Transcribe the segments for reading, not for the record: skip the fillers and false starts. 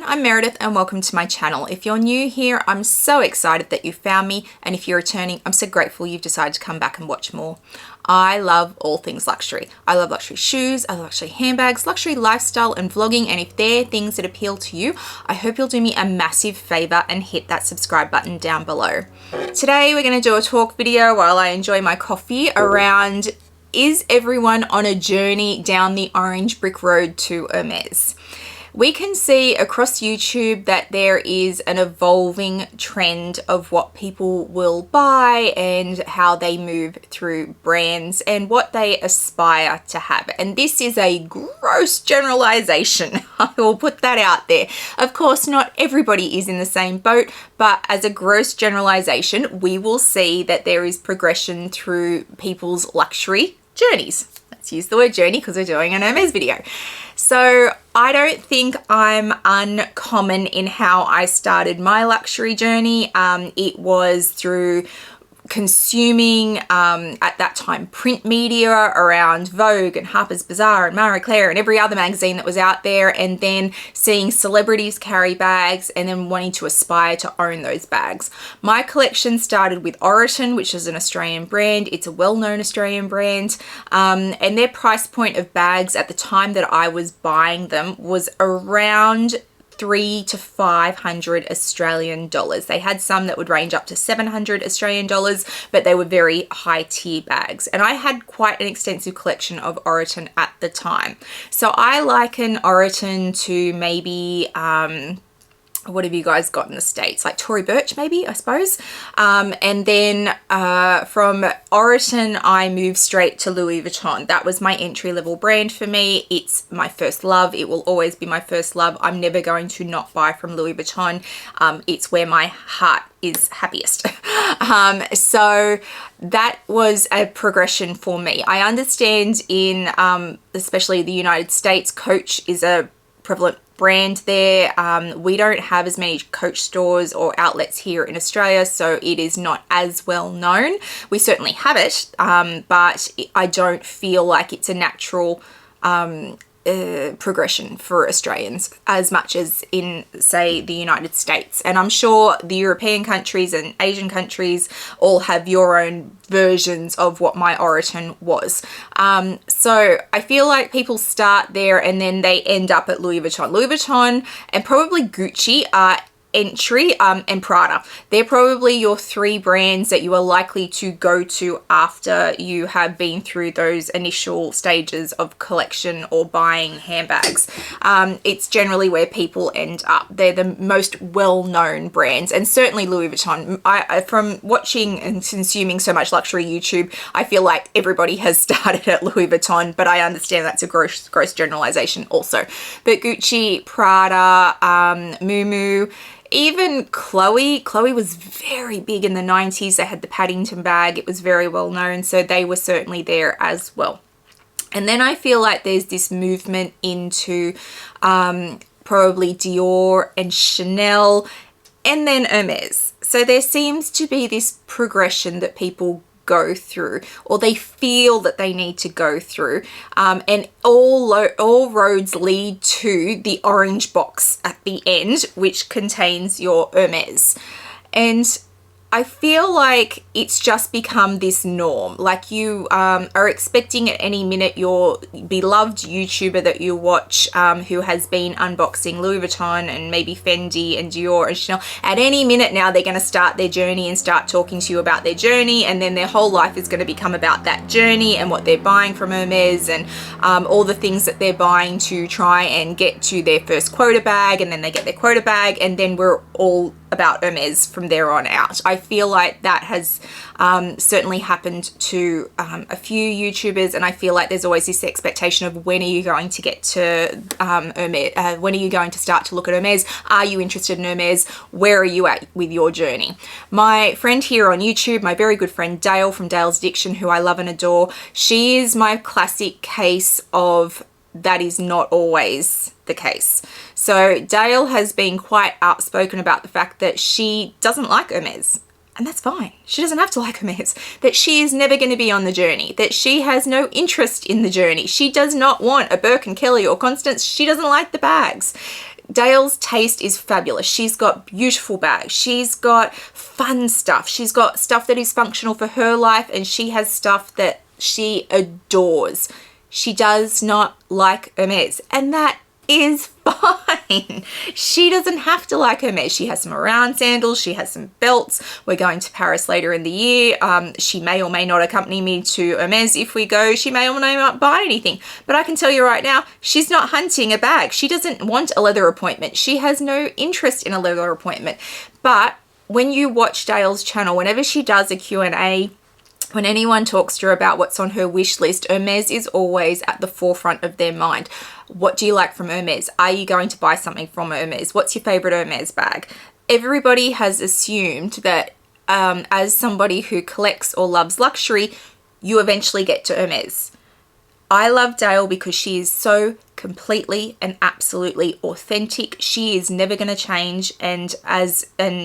I'm Meredith and welcome to my channel. If you're new here, I'm so excited that you found me, and if you're returning, I'm so grateful you've decided to come back and watch more. I love all things luxury. I love luxury shoes, I love luxury handbags, luxury lifestyle and vlogging, and if they're things that appeal to you, I hope you'll do me a massive favor and hit that subscribe button down below. Today we're going to do a talk video while I enjoy my coffee around, is everyone on a journey down the orange brick road to Hermes? We can see across YouTube that there is an evolving trend of what people will buy and how they move through brands and what they aspire to have. And this is a gross generalization. I will put that out there. Of course, not everybody is in the same boat, but as a gross generalization, we will see that there is progression through people's luxury journeys. Let's use the word journey because we're doing an Hermes video. So I don't think I'm uncommon in how I started my luxury journey. It was through consuming at that time print media around Vogue and Harper's Bazaar and Marie Claire and every other magazine that was out there, and then seeing celebrities carry bags and then wanting to aspire to own those bags. My collection started with Oroton, which is an Australian brand. It's a well-known Australian brand, and their price point of bags at the time that I was buying them was around 300 to 500 Australian dollars. They had some that would range up to 700 Australian dollars, but they were very high tier bags. And I had quite an extensive collection of Oroton at the time. So I liken Oroton to maybe, what have you guys got in the States? Like Tory Burch, maybe, I suppose. And then from Oroton, I moved straight to Louis Vuitton. That was my entry-level brand for me. It's my first love. It will always be my first love. I'm never going to not buy from Louis Vuitton. It's where my heart is happiest. So that was a progression for me. I understand in especially the United States, Coach is a prevalent brand there. We don't have as many Coach stores or outlets here in Australia, so it is not as well known. We certainly have it, but I don't feel like it's a natural progression for Australians as much as in, say, the United States. And I'm sure the European countries and Asian countries all have your own versions of what my Oroton was. So I feel like people start there and then they end up at Louis Vuitton. Louis Vuitton and probably Gucci are entry, and Prada. They're probably your three brands that you are likely to go to after you have been through those initial stages of collection or buying handbags. It's generally where people end up. They're the most well-known brands, and certainly Louis Vuitton. I from watching and consuming so much luxury YouTube, I feel like everybody has started at Louis Vuitton, but I understand that's a gross generalization also. But Gucci, Prada, Miu Miu, even Chloe was very big in the 90s. They had the Paddington bag. It was very well known. So they were certainly there as well. And then I feel like there's this movement into probably Dior and Chanel and then Hermes. So there seems to be this progression that people go through, or they feel that they need to go through, and all roads lead to the orange box at the end, which contains your Hermes. And I feel like it's just become this norm. Like you are expecting at any minute your beloved YouTuber that you watch who has been unboxing Louis Vuitton and maybe Fendi and Dior and Chanel. At any minute now they're going to start their journey and start talking to you about their journey, and then their whole life is going to become about that journey and what they're buying from Hermes and all the things that they're buying to try and get to their first quota bag, and then they get their quota bag, and then we're all about Hermes from there on out. I feel like that has certainly happened to a few YouTubers, and I feel like there's always this expectation of when are you going to get to Hermes, when are you going to start to look at Hermes, are you interested in Hermes, where are you at with your journey. My friend here on YouTube, my very good friend Dayle from Dayle's Addiction, who I love and adore, she is my classic case of that is not always the case. So Dayle has been quite outspoken about the fact that she doesn't like Hermes. And that's fine. She doesn't have to like Hermes. That she is never going to be on the journey. That she has no interest in the journey. She does not want a Birkin Kelly or Constance. She doesn't like the bags. Dayle's taste is fabulous. She's got beautiful bags. She's got fun stuff. She's got stuff that is functional for her life, and she has stuff that she adores. She does not like Hermes, and that is fine. She doesn't have to like Hermes. She has some around sandals. She has some belts. We're going to Paris later in the year. She may or may not accompany me to Hermes if we go. She may or may not buy anything. But I can tell you right now, she's not hunting a bag. She doesn't want a leather appointment. She has no interest in a leather appointment. But when you watch Dayle's channel, whenever she does a Q&A, when anyone talks to her about what's on her wish list, Hermes is always at the forefront of their mind. What do you like from Hermes? Are you going to buy something from Hermes? What's your favorite Hermes bag? Everybody has assumed that as somebody who collects or loves luxury, you eventually get to Hermes. I love Dayle because she is so completely and absolutely authentic. She is never going to change, and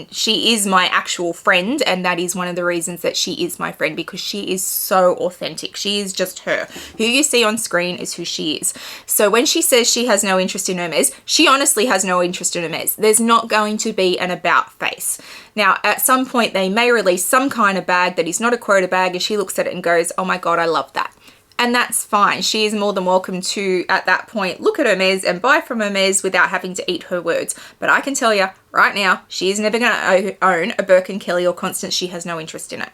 she is my actual friend, and that is one of the reasons that she is my friend, because she is so authentic. She is just her. Who you see on screen is who she is. So when she says she has no interest in Hermes, she honestly has no interest in Hermes. There's not going to be an about face. Now, at some point they may release some kind of bag that is not a quota bag, and she looks at it and goes, oh my God, I love that. And that's fine. She is more than welcome to, at that point, look at Hermes and buy from Hermes without having to eat her words. But I can tell you right now, she is never going to own a Birkin Kelly or Constance. She has no interest in it.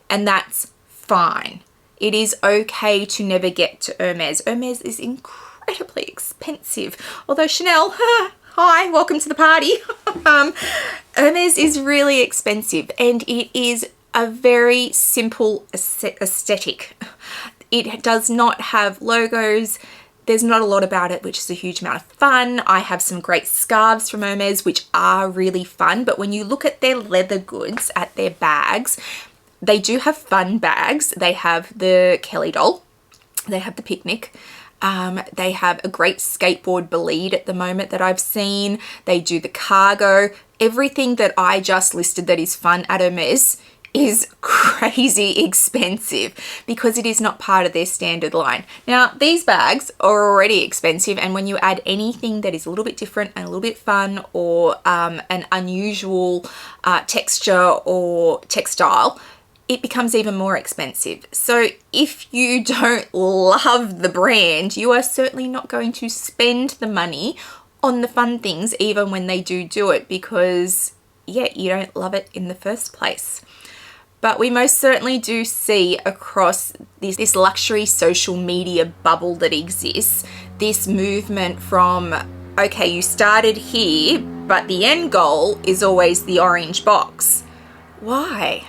And that's fine. It is okay to never get to Hermes. Hermes is incredibly expensive. Although Chanel, hi, welcome to the party. Hermes is really expensive, and it is a very simple aesthetic. It does not have logos. There's not a lot about it, which is a huge amount of fun. I have some great scarves from Hermes, which are really fun. But when you look at their leather goods, at their bags, they do have fun bags. They have the Kelly doll. They have the picnic. They have a great skateboard bolide at the moment that I've seen. They do the cargo. Everything that I just listed that is fun at Hermes is crazy expensive because it is not part of their standard line. Now, these bags are already expensive, and when you add anything that is a little bit different and a little bit fun, or an unusual texture or textile, it becomes even more expensive. So if you don't love the brand, you are certainly not going to spend the money on the fun things, even when they do it, because yeah, you don't love it in the first place. But we most certainly do see across this luxury social media bubble that exists, this movement from, okay, you started here, but the end goal is always the orange box. Why?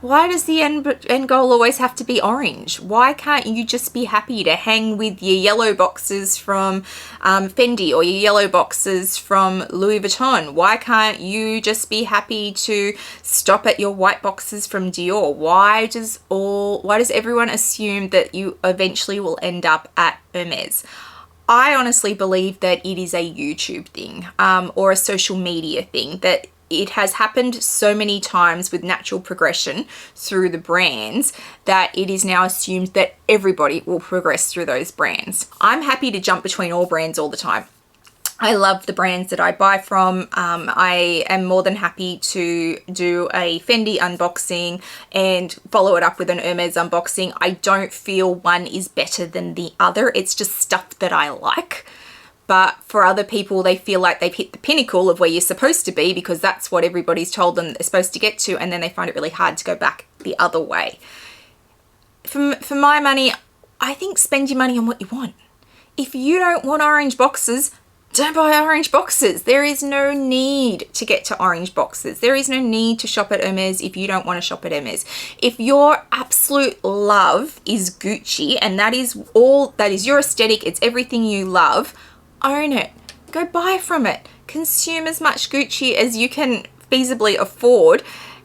Why does the end goal always have to be orange? Why can't you just be happy to hang with your yellow boxes from Fendi or your yellow boxes from Louis Vuitton? Why can't you just be happy to stop at your white boxes from Dior? Why does everyone assume that you eventually will end up at Hermes? I honestly believe that it is a YouTube thing, or a social media thing, that it has happened so many times with natural progression through the brands that it is now assumed that everybody will progress through those brands. I'm happy to jump between all brands all the time. I love the brands that I buy from. I am more than happy to do a Fendi unboxing and follow it up with an Hermes unboxing. I don't feel one is better than the other. It's just stuff that I like. But for other people, they feel like they've hit the pinnacle of where you're supposed to be because that's what everybody's told them they're supposed to get to, and then they find it really hard to go back the other way. For my money, I think spend your money on what you want. If you don't want orange boxes, don't buy orange boxes. There is no need to get to orange boxes. There is no need to shop at Hermes if you don't want to shop at Hermes. If your absolute love is Gucci and that is your aesthetic, it's everything you love, own it. Go buy from it. Consume as much Gucci as you can feasibly afford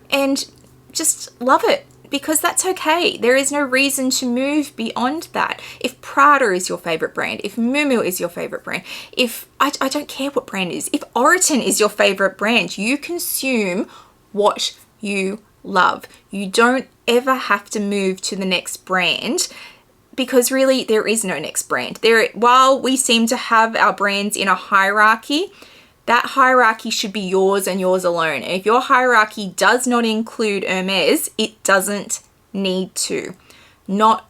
and just love it. because that's okay. There is no reason to move beyond that. If Prada is your favorite brand, if Miu Miu is your favorite brand, if I don't care what brand it is, if Oroton is your favorite brand, you consume what you love. You don't ever have to move to the next brand, because really there is no next brand. While we seem to have our brands in a hierarchy, that hierarchy should be yours and yours alone. And if your hierarchy does not include Hermes, it doesn't need to. Not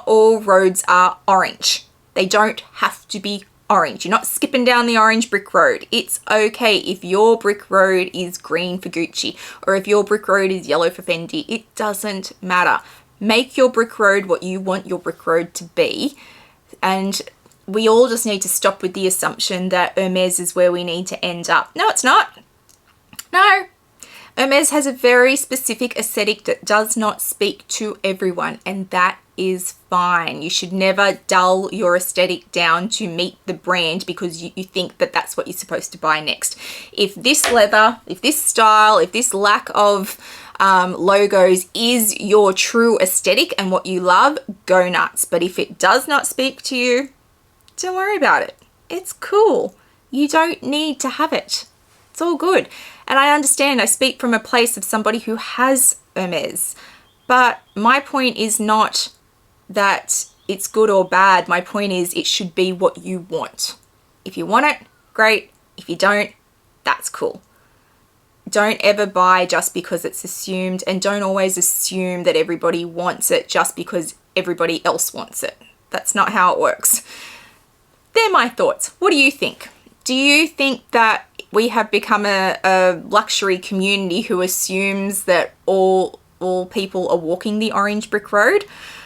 all roads are orange. They don't have to be orange. You're not skipping down the orange brick road. It's okay if your brick road is green for Gucci, or if your brick road is yellow for Fendi. It doesn't matter. Make your brick road what you want your brick road to be. And we all just need to stop with the assumption that Hermes is where we need to end up. No, it's not. No. Hermes has a very specific aesthetic that does not speak to everyone, and that is fine. You should never dull your aesthetic down to meet the brand because you think that that's what you're supposed to buy next. If this leather, if this style, if this lack of logos is your true aesthetic and what you love, go nuts. But if it does not speak to you, don't worry about it. It's cool. You don't need to have it. It's all good. And I understand, I speak from a place of somebody who has Hermes, but my point is not that it's good or bad. My point is it should be what you want. If you want it, great. If you don't, that's cool. Don't ever buy just because it's assumed, and don't always assume that everybody wants it just because everybody else wants it. That's not how it works. They're my thoughts. What do you think? Do you think that we have become a luxury community who assumes that all people are walking the orange brick road?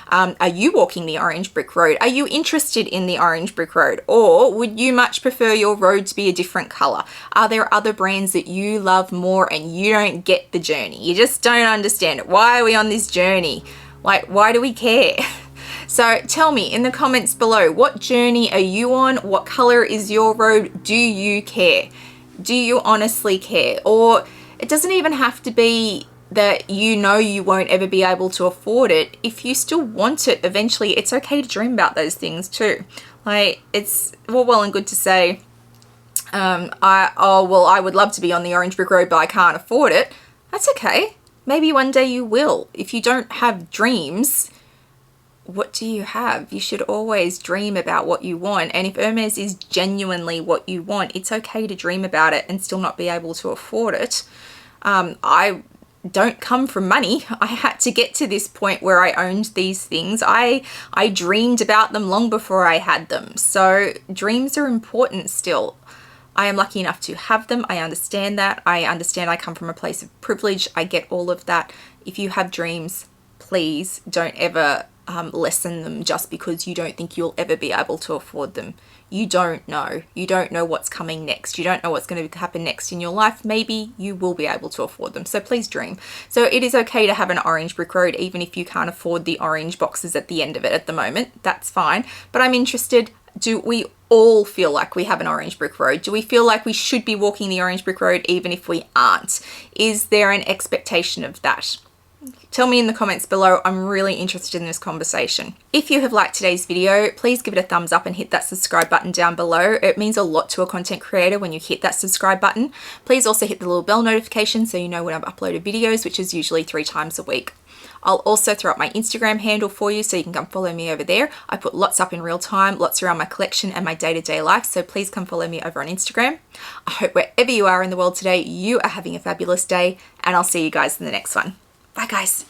Are you walking the orange brick road? Are you interested in the orange brick road? Or would you much prefer your road to be a different color? Are there other brands that you love more and you don't get the journey? You just don't understand it. Why are we on this journey? Like, why do we care? So tell me in the comments below, what journey are you on? What color is your road? Do you care? Do you honestly care? Or it doesn't even have to be that you know you won't ever be able to afford it. If you still want it eventually, it's okay to dream about those things too. Like, it's well and good to say, I would love to be on the orange brick road, but I can't afford it. That's okay. Maybe one day you will. If you don't have dreams, what do you have? You should always dream about what you want. And if Hermes is genuinely what you want, it's okay to dream about it and still not be able to afford it. I don't come from money. I had to get to this point where I owned these things. I dreamed about them long before I had them. So dreams are important still. I am lucky enough to have them. I understand that. I understand I come from a place of privilege. I get all of that. If you have dreams, please don't ever lessen them just because you don't think you'll ever be able to afford them. You don't know. You don't know what's coming next. You don't know what's going to happen next in your life. Maybe you will be able to afford them. So please dream. So it is okay to have an orange brick road, even if you can't afford the orange boxes at the end of it at the moment. That's fine. But I'm interested, do we all feel like we have an orange brick road? Do we feel like we should be walking the orange brick road even if we aren't? Is there an expectation of that? Tell me in the comments below. I'm really interested in this conversation. If you have liked today's video, please give it a thumbs up and hit that subscribe button down below. It means a lot to a content creator when you hit that subscribe button. Please also hit the little bell notification so you know when I've uploaded videos, which is usually 3 times a week. I'll also throw up my Instagram handle for you so you can come follow me over there. I put lots up in real time, lots around my collection and my day-to-day life, so please come follow me over on Instagram. I hope wherever you are in the world today, you are having a fabulous day, and I'll see you guys in the next one. Bye guys.